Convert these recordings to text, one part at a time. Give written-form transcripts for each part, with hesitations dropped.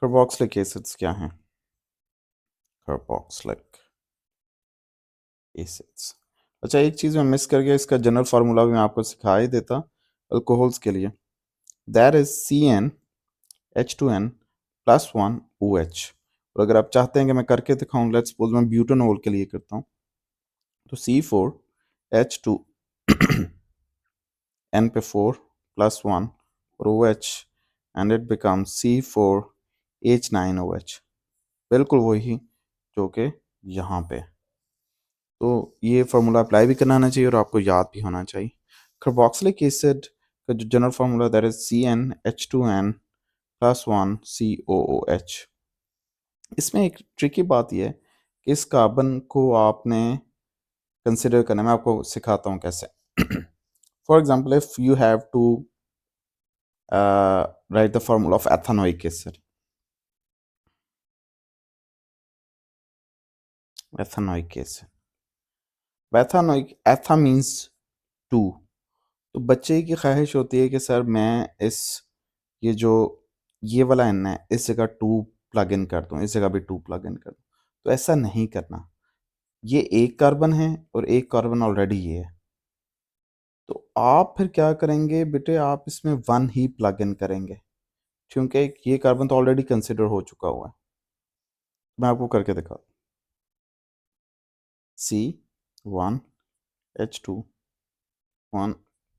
Carboxylic acids क्या हैं? Carboxylic acids. अच्छा, एक चीज़ मैं मिस कर गया, इसका जनरल फार्मूला भी मैं आपको सिखा ही देता अल्कोहल्स के लिए। That is CnH2n plus one OH। और अगर आप चाहते हैं कि मैं करके दिखाऊं, लेट्स सपोज मैं ब्यूटानॉल के लिए करता हूँ, तो C4H2 N पे 4 प्लस वन और OH and it become C4H9OH। बिल्कुल वही जो कि यहाँ पे। तो ये फार्मूला अप्लाई भी करना आना चाहिए और आपको याद भी होना चाहिए। कार्बोक्सिलिक एसिड का जो general formula that is CnH2n plus one COOH। इसमें एक ट्रिकी बात यह है कि इस कार्बन को आपने कंसिडर करना, मैं आपको सिखाता हूँ कैसे। For example, if you have to write the formula of ethanoic acid. Ethanoic acid, ethanoic, etha means two. तो बच्चे की ख्वाहिश होती है कि सर मैं इस ये जो ये वाला एन है इस जगह टू प्लग इन कर दूं, इस जगह भी टू प्लग इन कर दूं। तो ऐसा नहीं करना। ये एक कार्बन है और एक कार्बन ऑलरेडी ये है। तो आप फिर क्या करेंगे बेटे, आप इसमें वन ही प्लग इन करेंगे, क्योंकि ये कार्बन तो ऑलरेडी कंसिडर हो चुका हुआ है। मैं आपको करके दिखा, C1H2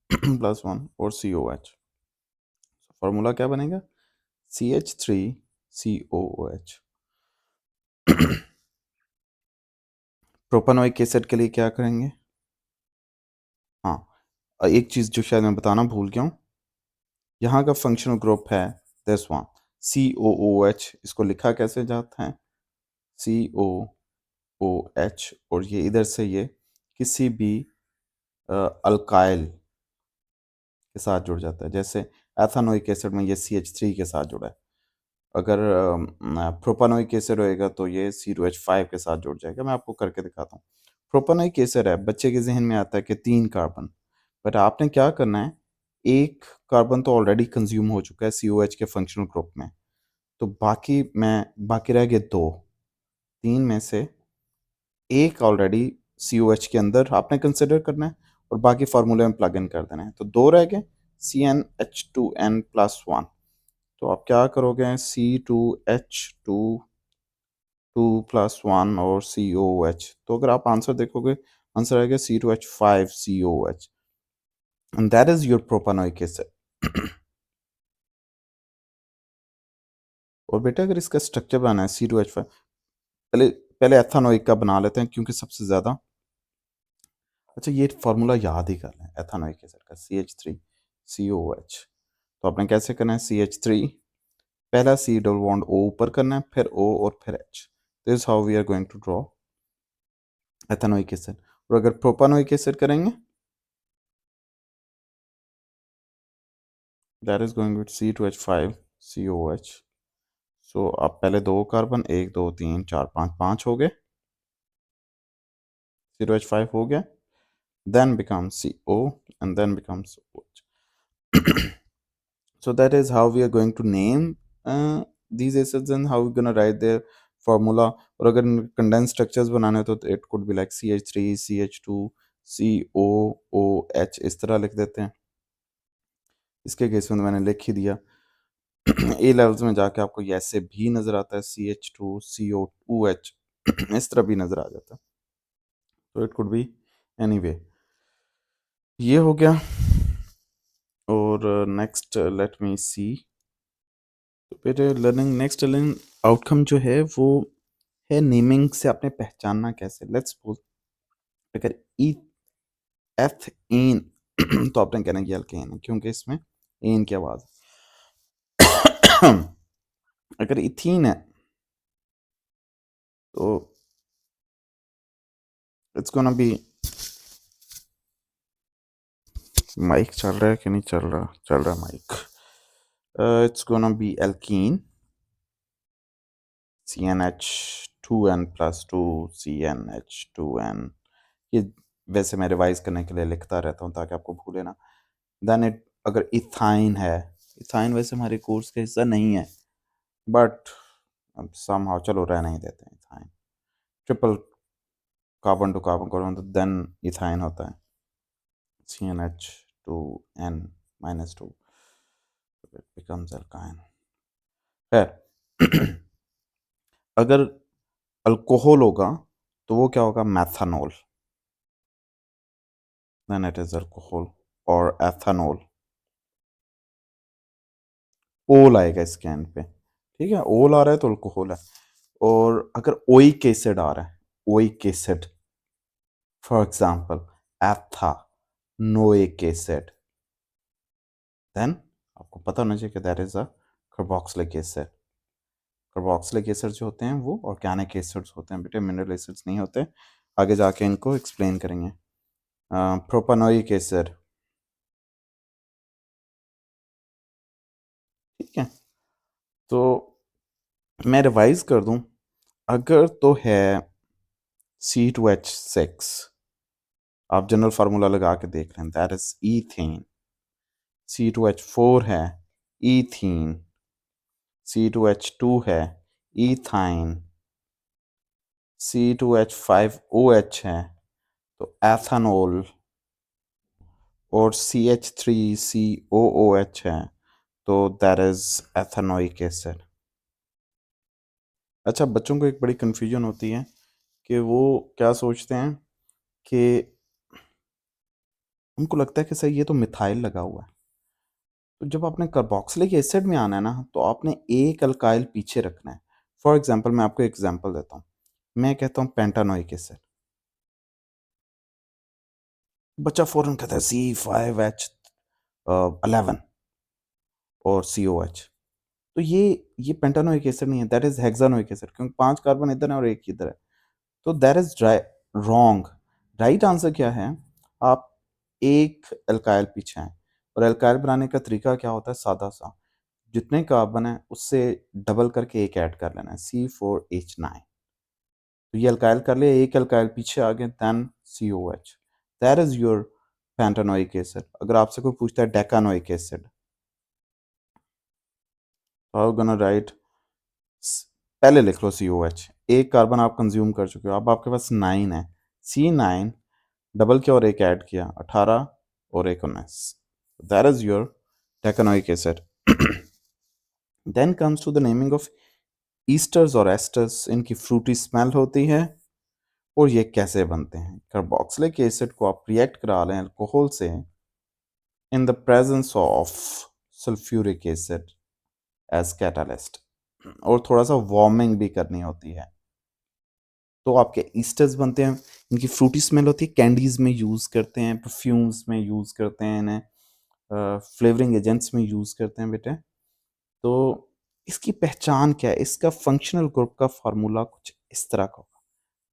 प्लस वन और COH। फॉर्मूला क्या बनेगा? CH3COOH। प्रोपेनोइक एसिड के लिए क्या करेंगे? हाँ, एक चीज़ जो शायद मैं बताना भूल गया हूँ, यहाँ का फंक्शनल ग्रुप है दिस वन COOH। इसको लिखा कैसे जाता है? COOH। और ये इधर से ये किसी भी अल्काइल के साथ जुड़ जाता है, जैसे एथेनोइक एसिड में ये CH3 के साथ जुड़ा है। अगर प्रोपेनोइक एसिड होएगा तो ये C2H5 के साथ जुड़ जाएगा। मैं आपको करके दिखाता हूँ। प्रोपेनोइक एसिड है, बच्चे के जहन में आता है कि 3 कार्बन, बट आपने क्या करना है, एक कार्बन तो ऑलरेडी कंज्यूम हो चुका है COH के फंक्शनल ग्रुप में, तो बाकी रह गए 2। 3 में से एक ऑलरेडी COH के अंदर आपने कंसिडर करना है और बाकी फार्मूले में प्लग इन कर देना है। तो 2 रह गए, CnH2n प्लस वन। तो आप क्या करोगे? C2H2 टू प्लस वन और COOH। तो अगर आप आंसर देखोगे, आंसर आएगा C2H5COOH and that is your propanoic acid. और बेटा अगर इसका स्ट्रक्चर बनाना है C2H5, पहले पहले एथेनोइक का बना लेते हैं क्योंकि सबसे ज़्यादा। अच्छा, ये फार्मूला याद ही कर लें एथेनोइक एसिड का, CH3COOH। तो आपने कैसे करना है? CH3, पहला C डबल बॉन्ड O ऊपर करना है, फिर O और फिर H। This is how we are going to draw ethanoic acid. और अगर प्रोपेनोइक एसिड करेंगे, that is going with C2H5COOH। So आप पहले 2 कार्बन, 1 2 3 4 5, 5 हो गए, C2H5 हो गया, then becomes CO and then becomes OH. So that is how we are going to name these acids and how we're going to write their formula. और अगर condense structures बनाने हो तो it could be like CH3 CH2 COOH, इस तरह लिख देते हैं। इसके केस में तो मैंने लिख ही दिया। ए लेवल्स में जाके आपको ये ऐसे भी नज़र आता है, CH2 COOH इस तरह भी नज़र आ जाता है। तो इट कुड बी एनीवे। ये हो गया। और नेक्स्ट लेट मी सी। तो फिर लर्निंग, नेक्स्ट लर्निंग आउटकम जो है वो है नेमिंग से आपने पहचानना कैसे। लेट्स सपोज अगर ई एथ एन तो आपने कहना कि अल्केन है क्योंकि इसमें एन की आवाज। अगर इथीन है तो इट्स गोना बी, माइक चल रहा है कि नहीं चल रहा? चल रहा mic. It's gonna be alkene, CnH2n plus 2 CnH2n। ये वैसे मैं रिवाइज करने के लिए लिखता रहता हूँ ताकि आपको भूले ना। देन इट, अगर इथाइन है, इथाइन वैसे हमारे कोर्स का हिस्सा नहीं है, बट अब समहाउ चलो रहने ही देते हैं। Ethyne triple carbon to carbon करो तो देन इथाइन होता है, CnH2n-2, it becomes alkyne। खैर अगर अल्कोहल होगा तो वो क्या होगा, मैथानॉल, देन इट इज अल्कोहल। और एथानॉल, ओल आएगा इसके एंड पे, ठीक है, ओल आ रहा है तो अल्कोहल है। और अगर ओइक एसिड आ रहा है, ओइक एसिड फॉर एग्जांपल एथा नोइक एसिड, देन आपको पता होना चाहिए कि that is a carboxylic acid. Carboxylic acid जो होते हैं वो ऑर्गेनिक एसिड्स होते हैं बेटे, मिनरल एसिड्स नहीं होते। आगे जाके इनको एक्सप्लेन करेंगे। प्रोपानोइक एसिड, ठीक है। तो मैं रिवाइज कर दूं, अगर तो है C2H6, आप जनरल फार्मूला लगा के देख लें, दैट इज ईथेन। C2H4 है ईथीन, C2H2 है ईथाइन, C2H5OH है तो एथानॉल, और CH3COOH है तो दैट इज एथानोइक एसिड। अच्छा, बच्चों को एक बड़ी कन्फ्यूजन होती है कि वो क्या सोचते हैं कि उनको लगता है कि सर ये तो मिथाइल लगा हुआ है। तो जब आपने कार्बोक्सिलिक एसिड में आना है ना, तो आपने एक अल्काइल पीछे रखना है। फॉर एग्जांपल मैं आपको एग्जांपल देता हूँ, मैं कहता हूँ पेंटानोइक एसिड, बच्चा फौरन कहता है C5H11 और COH। तो ये पेंटानोइक एसिड नहीं है, दैट इज हेक्सानोइक एसिड, क्योंकि 5 कार्बन इधर है और एक इधर है। तो that is wrong. Right answer क्या है, आप एक एल्काइल पीछे हैं। और एल्काइल बनाने का तरीका क्या होता है, सादा सा, जितने कार्बन है उससे डबल करके एक ऐड कर लेना है, C4H9। तो ये अल्काइल कर लिया, एक अल्काइल पीछे आ गए, then COH, that is your pentanoic acid. अगर आपसे कोई पूछता है decanoic acid, how gonna write, पहले लिख लो COH, एक कार्बन आप कंज्यूम कर चुके हो, अब आपके पास 9 है, C9 डबल किया और एक ऐड किया, 18 और एक 19, that is your decanoic acid. Then comes to the naming of esters और एस्टर्स। इनकी फ्रूटी स्मेल होती है। और ये कैसे बनते हैं, कार्बोक्सिलिक एसिड को आप रिएक्ट करा लें अल्कोहल से in the presence of sulphuric acid as catalyst, और थोड़ा सा वार्मिंग भी करनी होती है, तो आपके ईस्टर्स बनते हैं। इनकी फ्रूटी स्मेल होती है, कैंडीज में यूज़ करते हैं, परफ्यूम्स में यूज़ करते हैं, इन्हें फ्लेवरिंग एजेंट्स में यूज़ करते हैं बेटे। तो इसकी पहचान क्या है, इसका फंक्शनल ग्रुप का फार्मूला कुछ इस तरह का होगा,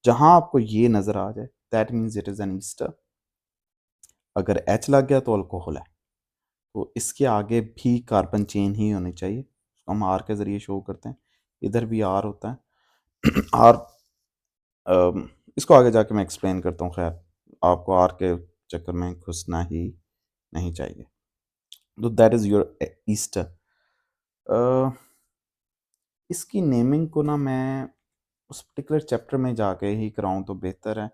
जहां आपको ये नजर आ जाए that means it is an Easter. अगर H लग गया तो अल्कोहल है। तो इसके आगे भी कार्बन चेन ही होनी चाहिए, उसको हम R के जरिए शो करते हैं, इधर भी R होता है। R, इसको आगे जाके मैं एक्सप्लेन करता हूँ, खैर आपको आर के चक्कर में घुसना ही नहीं चाहिए। तो दैट इज़ योर ईस्टर। इसकी नेमिंग को ना मैं उस पर्टिकुलर चैप्टर में जाके ही कराऊँ तो बेहतर है,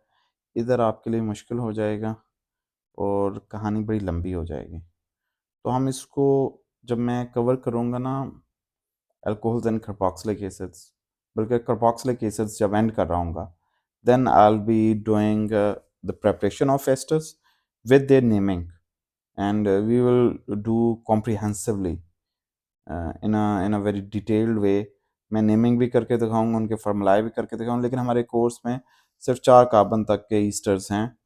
इधर आपके लिए मुश्किल हो जाएगा और कहानी बड़ी लंबी हो जाएगी। तो हम इसको जब मैं कवर करूँगा ना अल्कोहल्स एंड कार्बोक्सिलिक एसिड्स, बल्कि कार्बोक्सिलिक एसिड्स जब एंड कर रहा हूँ, then I'll be doing the preparation of esters with their naming, and we will do comprehensively in a very detailed way। मैं नेमिंग भी करके दिखाऊंगा, उनके फॉर्मूलाए भी करके दिखाऊंगा, लेकिन हमारे कोर्स में सिर्फ 4 कार्बन तक के ईस्टर्स हैं,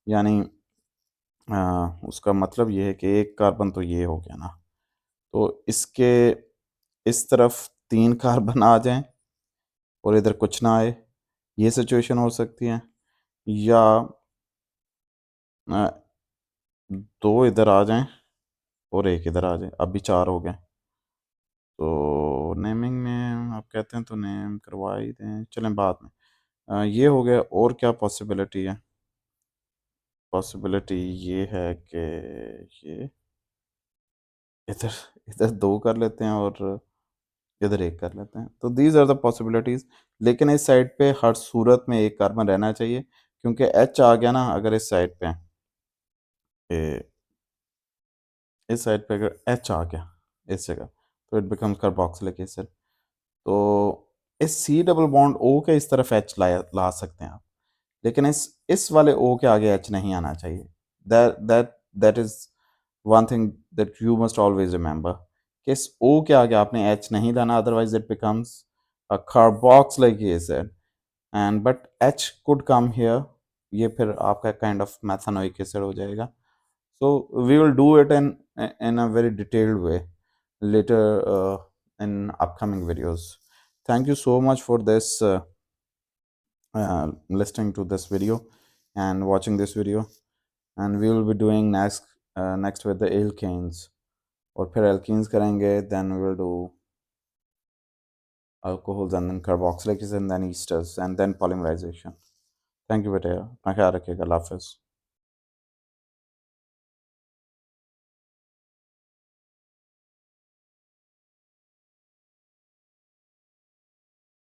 यानी उसका मतलब ये है कि एक कार्बन तो ये हो गया ना, तो इसके इस तरफ 3 कार्बन आ जाएं और इधर कुछ ना आए, ये सिचुएशन हो सकती है। या 2 इधर आ जाएं और एक इधर आ जाए, अब भी 4 हो गए। तो नेमिंग में आप कहते हैं तो नेम करवा ही दें, चलें बाद में। ये हो गया, और क्या पॉसिबिलिटी है, पॉसिबिलिटी ये है कि ये इधर इधर 2 कर लेते हैं और इधर एक कर लेते हैं। तो दीज आर द पॉसिबिलिटीज, लेकिन इस साइड पे हर सूरत में एक कार्बन रहना चाहिए, क्योंकि एच आ गया ना अगर इस साइड पे, इस साइड पे अगर एच आ गया इस जगह, तो इट बिकम्स कार्बोक्सिलिक एसिड। तो इस सी डबल बॉन्ड ओ के इस तरफ एच ला सकते हैं आप, लेकिन इस वाले ओ के आगे एच नहीं आना चाहिए। That is one thing that you must always remember, कि इस ओ के आगे आपने एच नहीं लाना, otherwise it becomes a carboxylic acid, and but H could come here, ये फिर आपका काइंड ऑफ मैथानोइक एसिड हो जाएगा। So we will do it in a very detailed way later in upcoming videos. Thank you so much for this listening to this video and watching this video. And we will be doing next with the alkanes. और फिर alkenes करेंगे, then we will do alcohols and then carboxylic acid and then esters and then polymerization. Thank you बेटा, अपना ख्याल रखिएगा, अल्लाह हाफिज़।